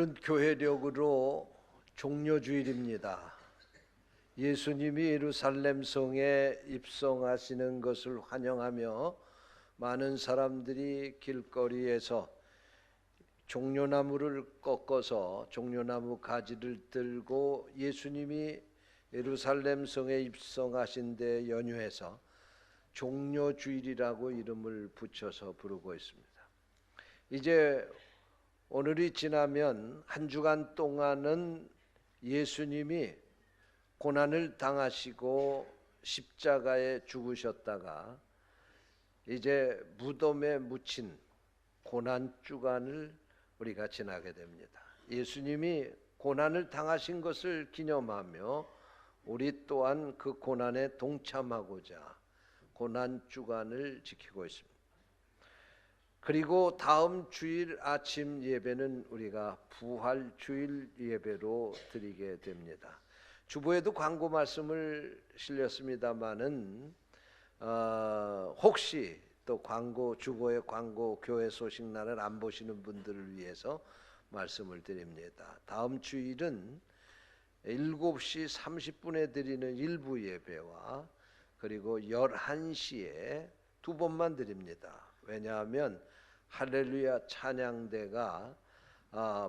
오늘은 교회력으로 종료주일입니다. 예수님이 예루살렘 성에 입성하시는 것을 환영하며 많은 사람들이 길거리에서 종려나무를 꺾어서 종려나무 가지를 들고 예수님이 예루살렘 성에 입성하신 데 연유해서 종려주일이라고 이름을 붙여서 부르고 있습니다. 이제 오늘이 지나면 한 주간 동안은 예수님이 고난을 당하시고 십자가에 죽으셨다가 이제 무덤에 묻힌 고난주간을 우리가 지나게 됩니다. 예수님이 고난을 당하신 것을 기념하며 우리 또한 그 고난에 동참하고자 고난주간을 지키고 있습니다. 그리고 다음 주일 아침 예배는 우리가 부활주일 예배로 드리게 됩니다. 주보에도 광고 말씀을 실렸습니다마는 혹시 또 주보의 광고 교회 소식란을 안 보시는 분들을 위해서 말씀을 드립니다. 다음 주일은 7시 30분에 드리는 일부 예배와 그리고 11시에 두 번만 드립니다. 왜냐하면 할렐루야 찬양대가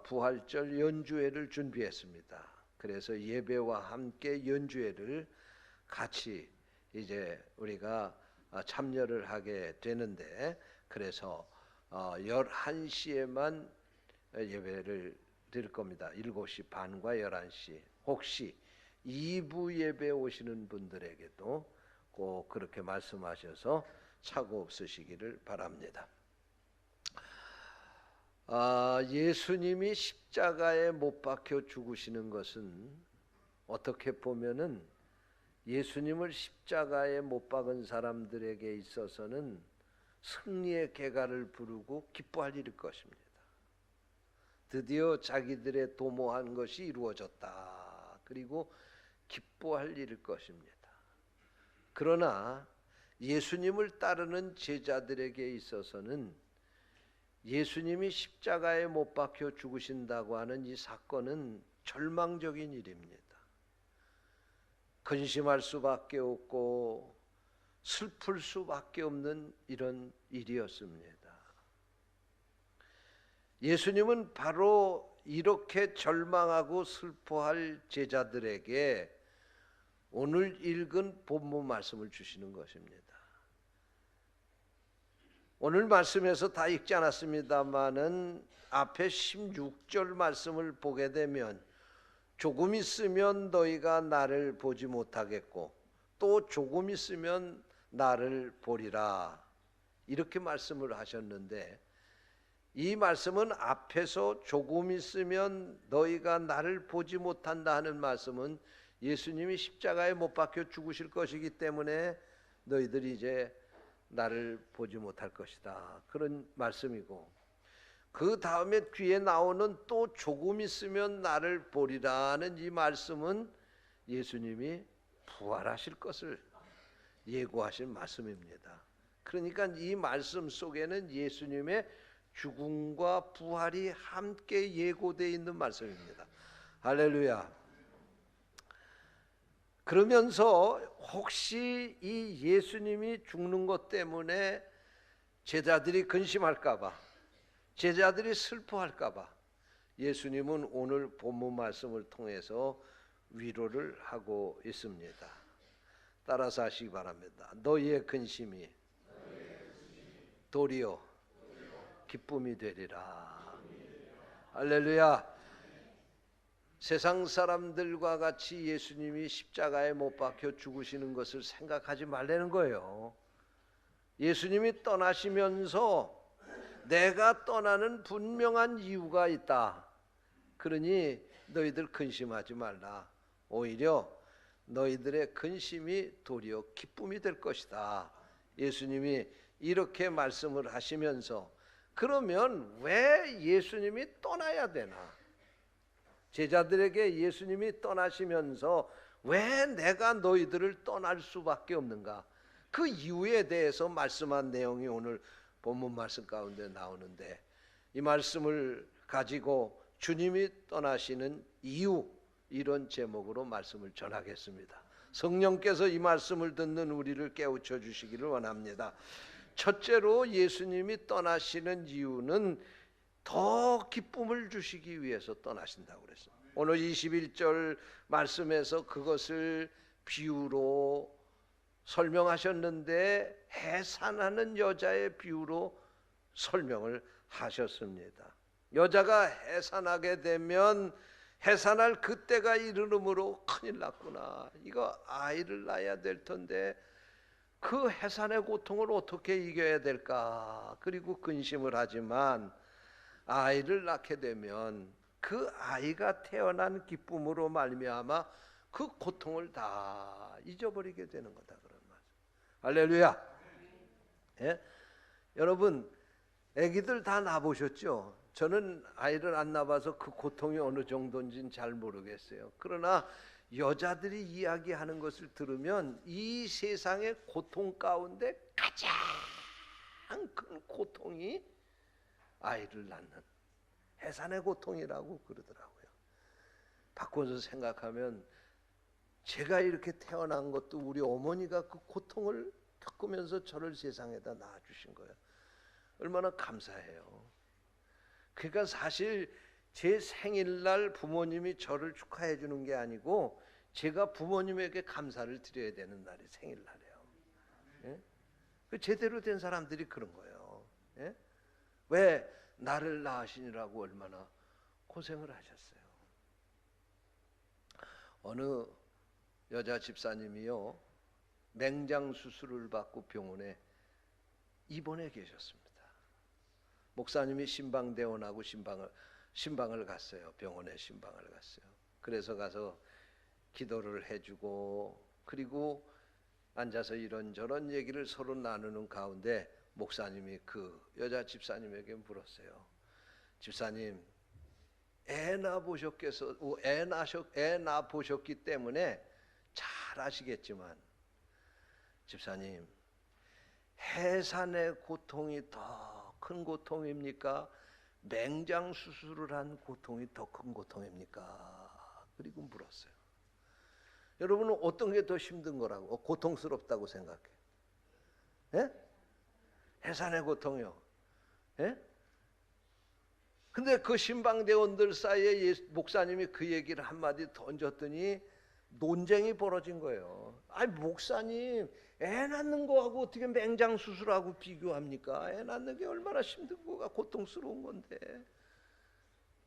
부활절 연주회를 준비했습니다. 그래서 예배와 함께 연주회를 같이 이제 우리가 참여를 하게 되는데, 그래서 11시에만 예배를 드릴 겁니다. 7시 반과 11시. 혹시 2부 예배 오시는 분들에게도 꼭 그렇게 말씀하셔서 착오 없으시기를 바랍니다. 예수님이 십자가에 못 박혀 죽으시는 것은 어떻게 보면은 예수님을 십자가에 못 박은 사람들에게 있어서는 승리의 개가를 부르고 기뻐할 일일 것입니다. 드디어 자기들의 도모한 것이 이루어졌다. 그리고 기뻐할 일일 것입니다. 그러나 예수님을 따르는 제자들에게 있어서는 예수님이 십자가에 못 박혀 죽으신다고 하는 이 사건은 절망적인 일입니다. 근심할 수밖에 없고 슬플 수밖에 없는 이런 일이었습니다. 예수님은 바로 이렇게 절망하고 슬퍼할 제자들에게 오늘 읽은 본문 말씀을 주시는 것입니다. 오늘 말씀에서 다 읽지 않았습니다마는 앞에 16절 말씀을 보게 되면 조금 있으면 너희가 나를 보지 못하겠고 또 조금 있으면 나를 보리라, 이렇게 말씀을 하셨는데, 이 말씀은 앞에서 조금 있으면 너희가 나를 보지 못한다 하는 말씀은 예수님이 십자가에 못 박혀 죽으실 것이기 때문에 너희들이 이제 나를 보지 못할 것이다, 그런 말씀이고, 그 다음에 뒤에 나오는 또 조금 있으면 나를 보리라는 이 말씀은 예수님이 부활하실 것을 예고하신 말씀입니다. 그러니까 이 말씀 속에는 예수님의 죽음과 부활이 함께 예고되어 있는 말씀입니다. 할렐루야. 그러면서 혹시 이 예수님이 죽는 것 때문에 제자들이 근심할까 봐, 제자들이 슬퍼할까 봐 예수님은 오늘 본문 말씀을 통해서 위로를 하고 있습니다. 따라서 하시기 바랍니다. 너희의 근심이 도리어 기쁨이 되리라. 할렐루야. 세상 사람들과 같이 예수님이 십자가에 못 박혀 죽으시는 것을 생각하지 말라는 거예요. 예수님이 떠나시면서 내가 떠나는 분명한 이유가 있다. 그러니 너희들 근심하지 말라. 오히려 너희들의 근심이 도리어 기쁨이 될 것이다. 예수님이 이렇게 말씀을 하시면서, 그러면 왜 예수님이 떠나야 되나? 제자들에게 예수님이 떠나시면서 왜 내가 너희들을 떠날 수밖에 없는가? 그 이유에 대해서 말씀한 내용이 오늘 본문 말씀 가운데 나오는데, 이 말씀을 가지고 주님이 떠나시는 이유, 이런 제목으로 말씀을 전하겠습니다. 성령께서 이 말씀을 듣는 우리를 깨우쳐 주시기를 원합니다. 첫째로 예수님이 떠나시는 이유는 더 기쁨을 주시기 위해서 떠나신다고 그랬어요. 오늘 21절 말씀에서 그것을 비유로 설명하셨는데 해산하는 여자의 비유로 설명을 하셨습니다. 여자가 해산하게 되면 해산할 그때가 이르므로 큰일 났구나. 이거 아이를 낳아야 될 텐데 그 해산의 고통을 어떻게 이겨야 될까? 그리고 근심을 하지만 아이를 낳게 되면 그 아이가 태어난 기쁨으로 말미암아 그 고통을 다 잊어버리게 되는 거다, 그런 말이죠. 할렐루야. 예? 여러분, 아기들 다 낳아보셨죠? 저는 아이를 안 낳아봐서 그 고통이 어느 정도인지는 잘 모르겠어요. 그러나 여자들이 이야기하는 것을 들으면 이 세상의 고통 가운데 가장 큰 고통이 아이를 낳는 해산의 고통이라고 그러더라고요. 바꿔서 생각하면 제가 이렇게 태어난 것도 우리 어머니가 그 고통을 겪으면서 저를 세상에다 낳아주신 거예요. 얼마나 감사해요. 그러니까 사실 제 생일날 부모님이 저를 축하해 주는 게 아니고 제가 부모님에게 감사를 드려야 되는 날이 생일날이에요. 예? 그 제대로 된 사람들이 그런 거예요. 예? 왜 나를 낳으시느라고 얼마나 고생을 하셨어요. 어느 여자 집사님이요, 맹장 수술을 받고 병원에 입원해 계셨습니다. 목사님이 신방대원하고 신방을 갔어요. 병원에 신방을 갔어요. 그래서 가서 기도를 해주고 그리고 앉아서 이런저런 얘기를 서로 나누는 가운데 목사님이 그 여자 집사님에게 물었어요. 집사님, 애 낳아보셨기 때문에 잘 아시겠지만 집사님, 해산의 고통이 더 큰 고통입니까? 맹장 수술을 한 고통이 더 큰 고통입니까? 그리고 물었어요. 여러분은 어떤 게 더 힘든 거라고, 고통스럽다고 생각해? 예? 해산의 고통이요. 예? 근데 그 신방대원들 사이에 목사님이 그 얘기를 한마디 던졌더니 논쟁이 벌어진 거예요. 아니 목사님, 애 낳는 거하고 어떻게 맹장 수술하고 비교합니까? 애 낳는 게 얼마나 힘든 거가 고통스러운 건데.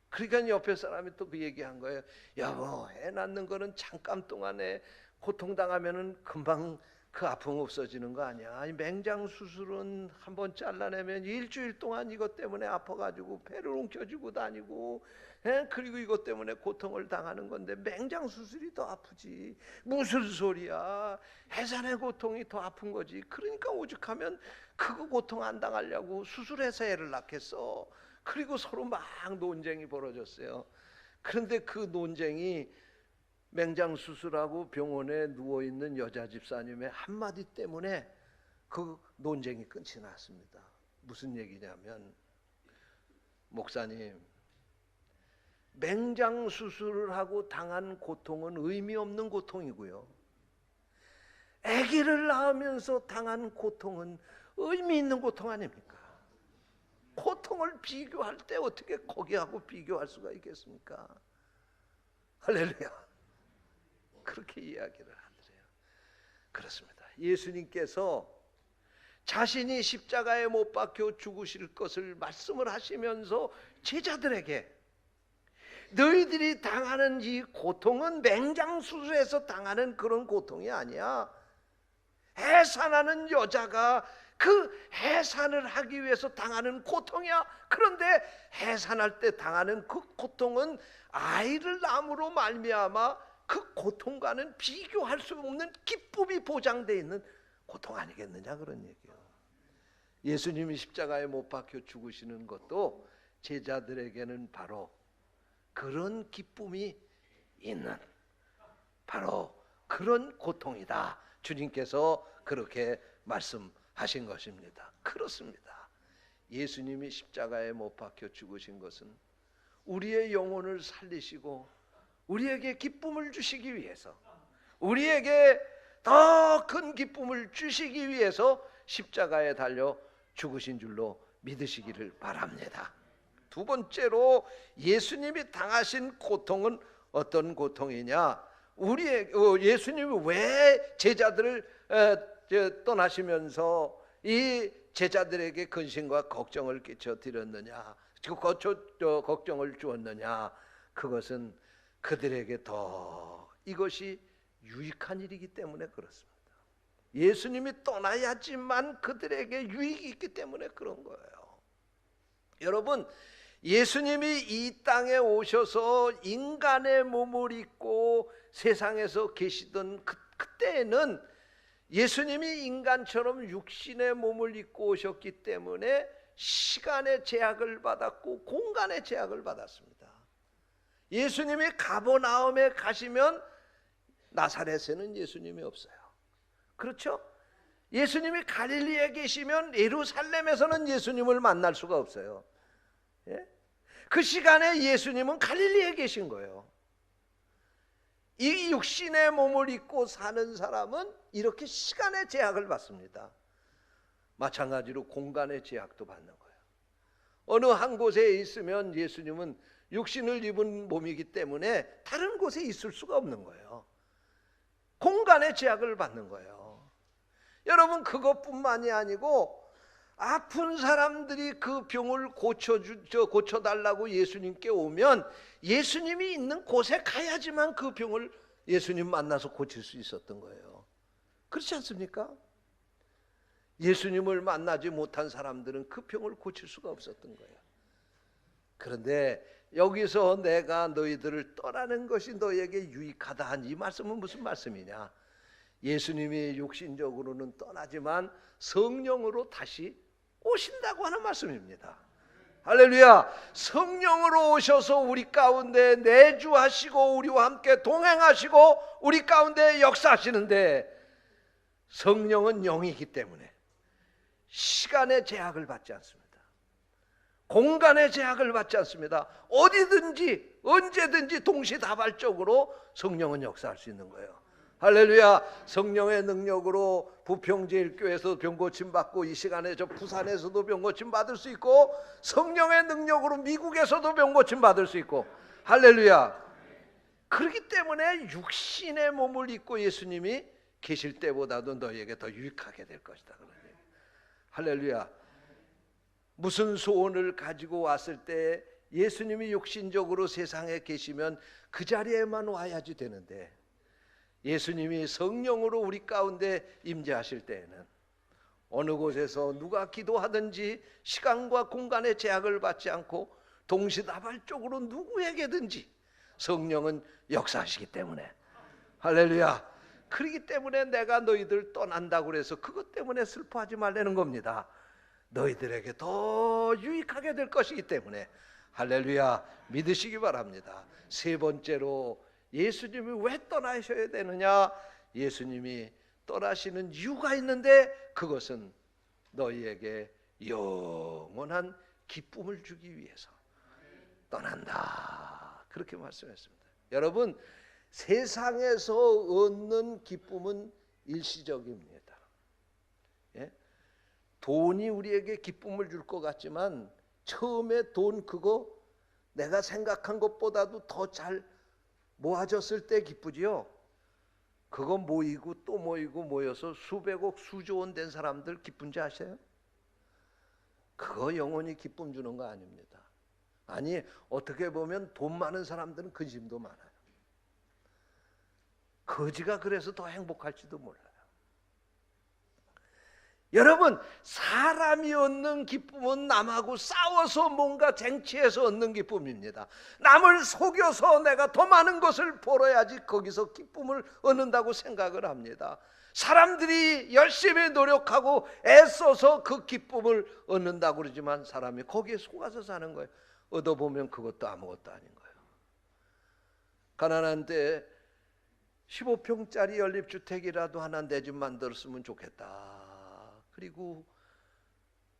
그러니까 옆에 사람이 또 그 얘기한 거예요. 여보, 애 낳는 거는 잠깐 동안에 고통당하면은 금방 그 아픔 없어지는 거 아니야. 아니, 맹장 수술은 한번 잘라내면 일주일 동안 이것 때문에 아파가지고 배를 옮겨주고 다니고, 그리고 이것 때문에 고통을 당하는 건데 맹장 수술이 더 아프지. 무슨 소리야? 해산의 고통이 더 아픈 거지. 그러니까 오죽하면 그거 고통 안 당하려고 수술해서 애를 낳겠어. 그리고 서로 막 논쟁이 벌어졌어요. 그런데 그 논쟁이 맹장 수술하고 병원에 누워있는 여자 집사님의 한마디 때문에 그 논쟁이 끝이 났습니다. 무슨 얘기냐면, 목사님, 맹장 수술을 하고 당한 고통은 의미 없는 고통이고요, 아기를 낳으면서 당한 고통은 의미 있는 고통 아닙니까? 고통을 비교할 때 어떻게 거기하고 비교할 수가 있겠습니까? 할렐루야. 그렇게 이야기를 하더래요. 그렇습니다. 예수님께서 자신이 십자가에 못 박혀 죽으실 것을 말씀을 하시면서 제자들에게 너희들이 당하는 이 고통은 맹장수술에서 당하는 그런 고통이 아니야. 해산하는 여자가 그 해산을 하기 위해서 당하는 고통이야. 그런데 해산할 때 당하는 그 고통은 아이를 낳음으로 말미암아 그 고통과는 비교할 수 없는 기쁨이 보장되어 있는 고통 아니겠느냐, 그런 얘기예요. 예수님이 십자가에 못 박혀 죽으시는 것도 제자들에게는 바로 그런 기쁨이 있는, 바로 그런 고통이다. 주님께서 그렇게 말씀하신 것입니다. 그렇습니다. 예수님이 십자가에 못 박혀 죽으신 것은 우리의 영혼을 살리시고 우리에게 기쁨을 주시기 위해서, 우리에게 더 큰 기쁨을 주시기 위해서 십자가에 달려 죽으신 줄로 믿으시기를 바랍니다. 두 번째로 예수님이 당하신 고통은 어떤 고통이냐? 예수님이 왜 제자들을 떠나시면서 이 제자들에게 근심과 걱정을 끼쳐 드렸느냐, 걱정을 주었느냐? 그것은 그들에게 더 이것이 유익한 일이기 때문에 그렇습니다. 예수님이 떠나야지만 그들에게 유익이 있기 때문에 그런 거예요. 여러분, 예수님이 이 땅에 오셔서 인간의 몸을 입고 세상에서 계시던 그때에는 예수님이 인간처럼 육신의 몸을 입고 오셨기 때문에 시간의 제약을 받았고 공간의 제약을 받았습니다. 예수님이 가버나움에 가시면 나사렛에는 예수님이 없어요. 그렇죠? 예수님이 갈릴리에 계시면 예루살렘에서는 예수님을 만날 수가 없어요. 예? 그 시간에 예수님은 갈릴리에 계신 거예요. 이 육신의 몸을 입고 사는 사람은 이렇게 시간의 제약을 받습니다. 마찬가지로 공간의 제약도 받는 거예요. 어느 한 곳에 있으면 예수님은 육신을 입은 몸이기 때문에 다른 곳에 있을 수가 없는 거예요. 공간의 제약을 받는 거예요. 여러분, 그것뿐만이 아니고 아픈 사람들이 그 병을 고쳐달라고 예수님께 오면 예수님이 있는 곳에 가야지만 그 병을 예수님 만나서 고칠 수 있었던 거예요. 그렇지 않습니까? 예수님을 만나지 못한 사람들은 그 병을 고칠 수가 없었던 거예요. 그런데 여기서 내가 너희들을 떠나는 것이 너희에게 유익하다 한 이 말씀은 무슨 말씀이냐? 예수님이 육신적으로는 떠나지만 성령으로 다시 오신다고 하는 말씀입니다. 할렐루야. 성령으로 오셔서 우리 가운데 내주하시고 우리와 함께 동행하시고 우리 가운데 역사하시는데, 성령은 영이기 때문에 시간의 제약을 받지 않습니다. 공간의 제약을 받지 않습니다. 어디든지 언제든지 동시다발적으로 성령은 역사할 수 있는 거예요. 할렐루야. 성령의 능력으로 부평제일교회에서 병고침 받고 이 시간에 저 부산에서도 병고침 받을 수 있고, 성령의 능력으로 미국에서도 병고침 받을 수 있고, 할렐루야. 그렇기 때문에 육신의 몸을 입고 예수님이 계실 때보다도 너희에게 더 유익하게 될 것이다. 할렐루야. 무슨 소원을 가지고 왔을 때 예수님이 육신적으로 세상에 계시면 그 자리에만 와야지 되는데, 예수님이 성령으로 우리 가운데 임재하실 때에는 어느 곳에서 누가 기도하든지 시간과 공간의 제약을 받지 않고 동시다발적으로 누구에게든지 성령은 역사하시기 때문에, 할렐루야. 그렇기 때문에 내가 너희들 떠난다고 그래서 그것 때문에 슬퍼하지 말라는 겁니다. 너희들에게 더 유익하게 될 것이기 때문에, 할렐루야, 믿으시기 바랍니다. 세 번째로 예수님이 왜 떠나셔야 되느냐? 예수님이 떠나시는 이유가 있는데 그것은 너희에게 영원한 기쁨을 주기 위해서 떠난다. 그렇게 말씀했습니다. 여러분, 세상에서 얻는 기쁨은 일시적입니다. 예? 돈이 우리에게 기쁨을 줄 것 같지만 처음에 돈 그거 내가 생각한 것보다도 더 잘 모아졌을 때 기쁘지요. 그거 모이고 또 모이고 모여서 수백억 수조 원 된 사람들 기쁜지 아세요? 그거 영원히 기쁨 주는 거 아닙니다. 아니, 어떻게 보면 돈 많은 사람들은 근심도 많아요. 거지가 그래서 더 행복할지도 몰라요. 여러분, 사람이 얻는 기쁨은 남하고 싸워서 뭔가 쟁취해서 얻는 기쁨입니다. 남을 속여서 내가 더 많은 것을 벌어야지 거기서 기쁨을 얻는다고 생각을 합니다. 사람들이 열심히 노력하고 애써서 그 기쁨을 얻는다고 그러지만 사람이 거기에 속아서 사는 거예요. 얻어보면 그것도 아무것도 아닌 거예요. 가난한 때 15평짜리 연립주택이라도 하나 내 집 만들었으면 좋겠다. 그리고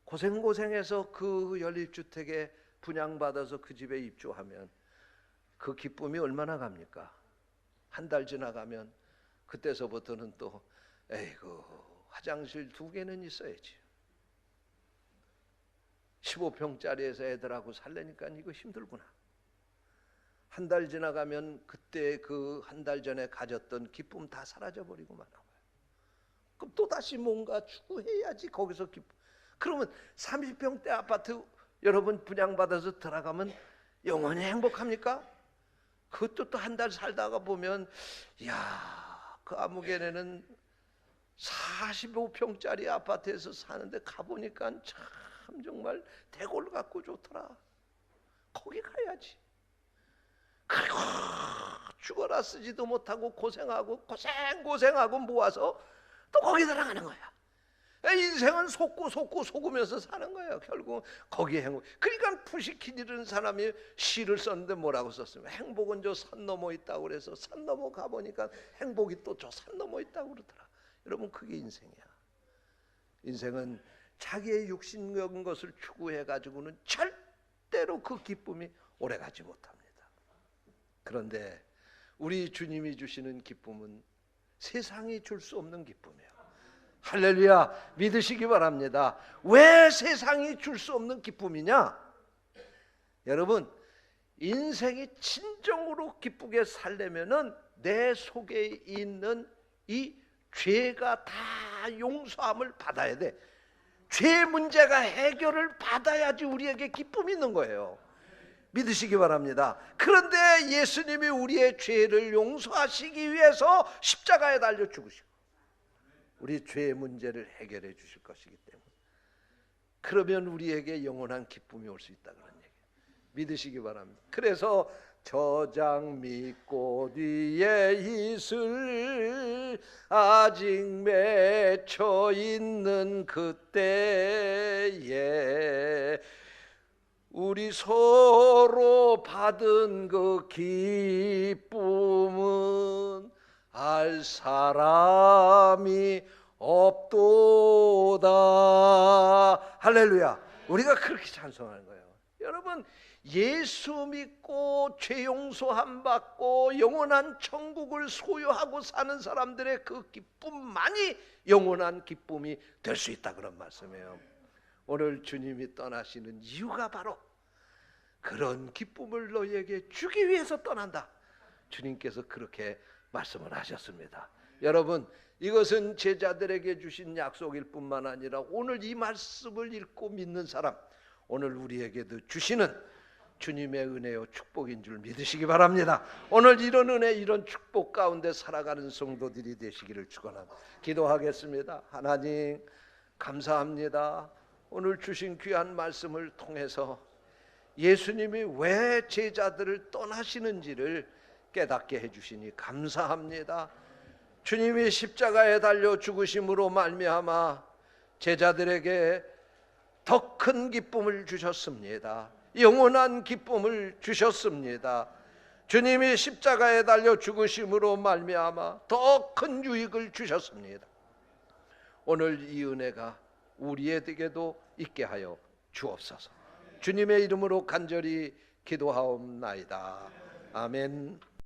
고생해서 그 연립주택에 분양받아서 그 집에 입주하면 그 기쁨이 얼마나 갑니까? 한 달 지나가면 그때서부터는 또 에이구 화장실 2개는 있어야지. 15평짜리에서 애들하고 살려니까 이거 힘들구나. 한 달 지나가면 그때 그 한 달 전에 가졌던 기쁨 다 사라져버리고 마는 거예요. 그럼 또다시 뭔가 추구해야지 거기서 기쁨. 그러면 30평대 아파트 여러분 분양받아서 들어가면 영원히 행복합니까? 그것도 또 한 달 살다가 보면 야, 그 아무개네는 45평짜리 아파트에서 사는데 가보니까 참 정말 대골 같고 좋더라. 거기 가야지. 그리고 죽어라 쓰지도 못하고 고생하고 모아서 또 거기 들어가는 거야. 인생은 속으면서 사는 거예요. 결국 거기에 행복. 그러니까 푸시킨 이런 사람이 시를 썼는데 뭐라고 썼으면 행복은 저 산 넘어 있다고 그래서 산 넘어 가보니까 행복이 또 저 산 넘어 있다고 그러더라. 여러분 그게 인생이야. 인생은 자기의 육신적인 것을 추구해가지고는 절대로 그 기쁨이 오래가지 못합니다. 그런데 우리 주님이 주시는 기쁨은 세상이 줄 수 없는 기쁨이에요. 할렐루야, 믿으시기 바랍니다. 왜 세상이 줄 수 없는 기쁨이냐? 여러분, 인생이 진정으로 기쁘게 살려면은 내 속에 있는 이 죄가 다 용서함을 받아야 돼. 죄 문제가 해결을 받아야지 우리에게 기쁨이 있는 거예요. 믿으시기 바랍니다. 그런데 예수님이 우리의 죄를 용서하시기 위해서 십자가에 달려 죽으시고 우리 죄의 문제를 해결해 주실 것이기 때문에 그러면 우리에게 영원한 기쁨이 올 수 있다 그런 얘기예요. 믿으시기 바랍니다. 그래서 저장 믿고 뒤에 있을 아직 맺혀 있는 그때에 우리 서로 받은 그 기쁨은 알 사람이 없도다. 할렐루야. 우리가 그렇게 찬송하는 거예요. 여러분, 예수 믿고 죄 용서함 받고 영원한 천국을 소유하고 사는 사람들의 그 기쁨만이 영원한 기쁨이 될 수 있다 그런 말씀이에요. 오늘 주님이 떠나시는 이유가 바로 그런 기쁨을 너희에게 주기 위해서 떠난다. 주님께서 그렇게 말씀을 하셨습니다. 여러분, 이것은 제자들에게 주신 약속일 뿐만 아니라 오늘 이 말씀을 읽고 믿는 사람, 오늘 우리에게도 주시는 주님의 은혜요 축복인 줄 믿으시기 바랍니다. 오늘 이런 은혜, 이런 축복 가운데 살아가는 성도들이 되시기를 축원합니다. 기도하겠습니다. 하나님 감사합니다. 오늘 주신 귀한 말씀을 통해서 예수님이 왜 제자들을 떠나시는지를 깨닫게 해주시니 감사합니다. 주님이 십자가에 달려 죽으심으로 말미암아 제자들에게 더 큰 기쁨을 주셨습니다. 영원한 기쁨을 주셨습니다. 주님이 십자가에 달려 죽으심으로 말미암아 더 큰 유익을 주셨습니다. 오늘 이 은혜가 우리에게도 있게 하여 주옵소서. 주님의 이름으로 간절히 기도하옵나이다. 아멘.